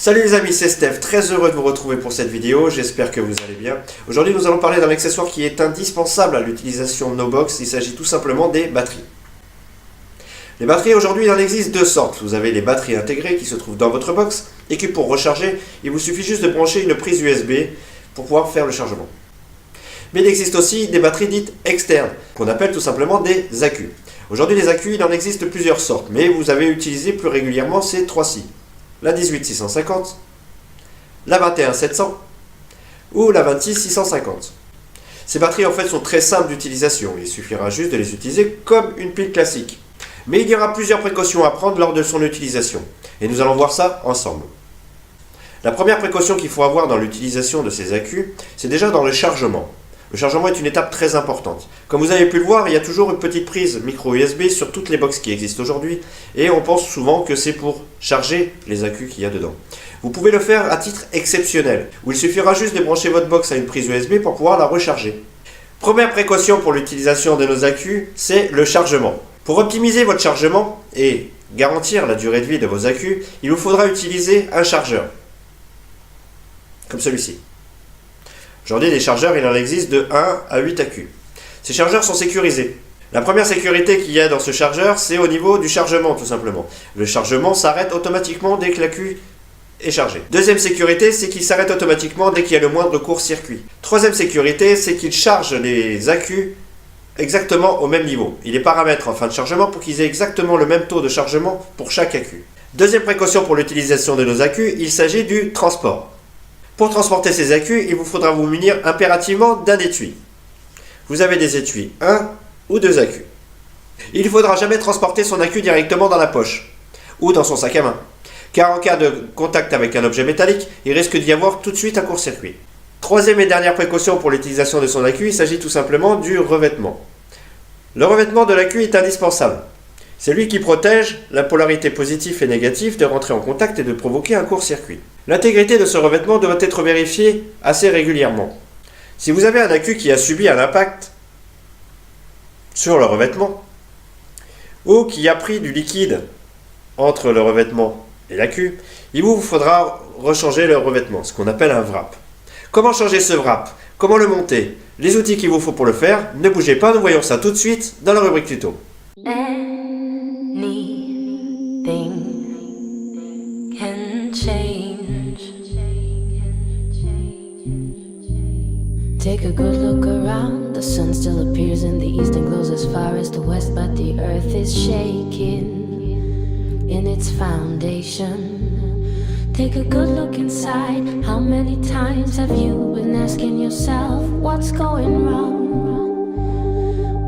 Salut les amis, c'est Steph, très heureux de vous retrouver pour cette vidéo, j'espère que vous allez bien. Aujourd'hui nous allons parler d'un accessoire qui est indispensable à l'utilisation de nos box, il s'agit tout simplement des batteries. Les batteries aujourd'hui il en existe deux sortes, vous avez les batteries intégrées qui se trouvent dans votre box et qui pour recharger, il vous suffit juste de brancher une prise USB pour pouvoir faire le chargement. Mais il existe aussi des batteries dites externes, qu'on appelle tout simplement des accus. Aujourd'hui les accus il en existe plusieurs sortes, mais vous avez utilisé plus régulièrement ces trois-ci. La 18650, la 21700 ou la 26650. Ces batteries en fait sont très simples d'utilisation, il suffira juste de les utiliser comme une pile classique. Mais il y aura plusieurs précautions à prendre lors de son utilisation, et nous allons voir ça ensemble. La première précaution qu'il faut avoir dans l'utilisation de ces accus, c'est déjà dans le chargement. Le chargement est une étape très importante. Comme vous avez pu le voir, il y a toujours une petite prise micro USB sur toutes les box qui existent aujourd'hui et on pense souvent que c'est pour charger les accus qu'il y a dedans. Vous pouvez le faire à titre exceptionnel, où il suffira juste de brancher votre box à une prise USB pour pouvoir la recharger. Première précaution pour l'utilisation de nos accus, c'est le chargement. Pour optimiser votre chargement et garantir la durée de vie de vos accus, il vous faudra utiliser un chargeur, comme celui-ci. Aujourd'hui, les chargeurs, il en existe de 1 à 8 accus. Ces chargeurs sont sécurisés. La première sécurité qu'il y a dans ce chargeur, c'est au niveau du chargement, tout simplement. Le chargement s'arrête automatiquement dès que l'accu est chargé. Deuxième sécurité, c'est qu'il s'arrête automatiquement dès qu'il y a le moindre court-circuit. Troisième sécurité, c'est qu'il charge les accus exactement au même niveau. Il les paramètre en fin de chargement pour qu'ils aient exactement le même taux de chargement pour chaque accu. Deuxième précaution pour l'utilisation de nos accus, il s'agit du transport. Pour transporter ces accus, il vous faudra vous munir impérativement d'un étui. Vous avez des étuis 1 ou 2 accus. Il ne faudra jamais transporter son accu directement dans la poche ou dans son sac à main, car en cas de contact avec un objet métallique, il risque d'y avoir tout de suite un court-circuit. Troisième et dernière précaution pour l'utilisation de son accu, il s'agit tout simplement du revêtement. Le revêtement de l'accu est indispensable. C'est lui qui protège la polarité positive et négative de rentrer en contact et de provoquer un court-circuit. L'intégrité de ce revêtement doit être vérifiée assez régulièrement. Si vous avez un accu qui a subi un impact sur le revêtement, ou qui a pris du liquide entre le revêtement et l'accu, il vous faudra rechanger le revêtement, ce qu'on appelle un wrap. Comment changer ce wrap? Comment le monter? Les outils qu'il vous faut pour le faire, ne bougez pas, nous voyons ça tout de suite dans la rubrique tuto. Anything can change. Take a good look around. The sun still appears in the east and glows as far as the west, but the earth is shaking in its foundation. Take a good look inside. How many times have you been asking yourself what's going wrong?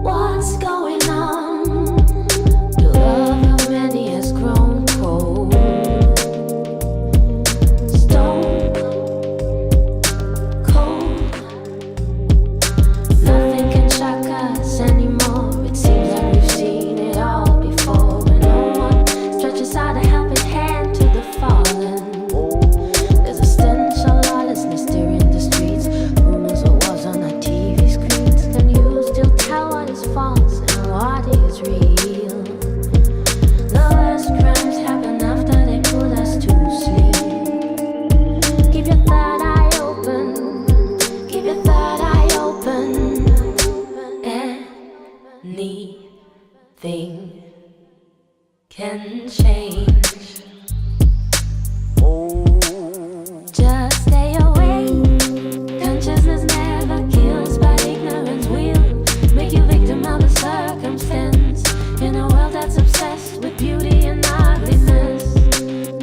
What's going on? The love of many has grown cold. Stone cold. Nothing can shock us anymore. It seems like we've seen it all before. When no one stretches out a helping hand to the fallen. There's a stench of lawlessness stirring the streets. Rumors of wars on our TV screens. Can you still tell what is false and what is real? The worst crimes happen after they put us to sleep. Keep your third eye open. Keep your third eye open. Anything can change. Just stay away. Consciousness never kills, but ignorance will make you victim of a circumstance. In a world that's obsessed with beauty and ugliness,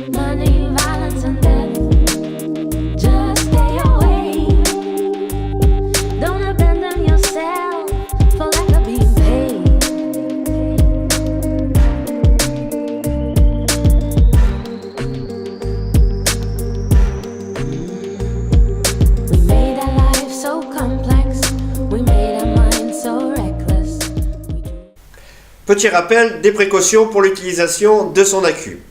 money, violence and death. Just stay away. Don't abandon yourself for lack of being paid. We made our lives so complex. We made our minds so reckless. Petit rappel des précautions pour l'utilisation de son accu.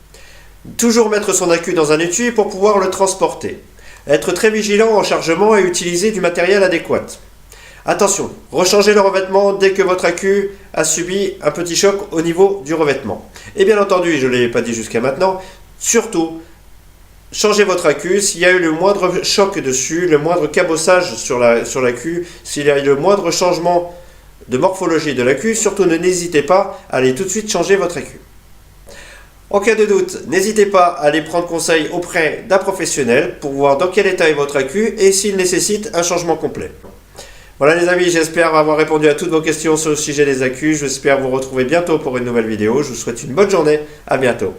Toujours mettre son accu dans un étui pour pouvoir le transporter. Être très vigilant en chargement et utiliser du matériel adéquat. Attention, rechangez le revêtement dès que votre accu a subi un petit choc au niveau du revêtement. Et bien entendu, je ne l'ai pas dit jusqu'à maintenant, surtout, changez votre accu. S'il y a eu le moindre choc dessus, le moindre cabossage sur l'accu, s'il y a eu le moindre changement de morphologie de l'accu, surtout n'hésitez pas à aller tout de suite changer votre accu. En cas de doute, n'hésitez pas à aller prendre conseil auprès d'un professionnel pour voir dans quel état est votre accu et s'il nécessite un changement complet. Voilà les amis, j'espère avoir répondu à toutes vos questions sur le sujet des accus. J'espère vous retrouver bientôt pour une nouvelle vidéo. Je vous souhaite une bonne journée, à bientôt.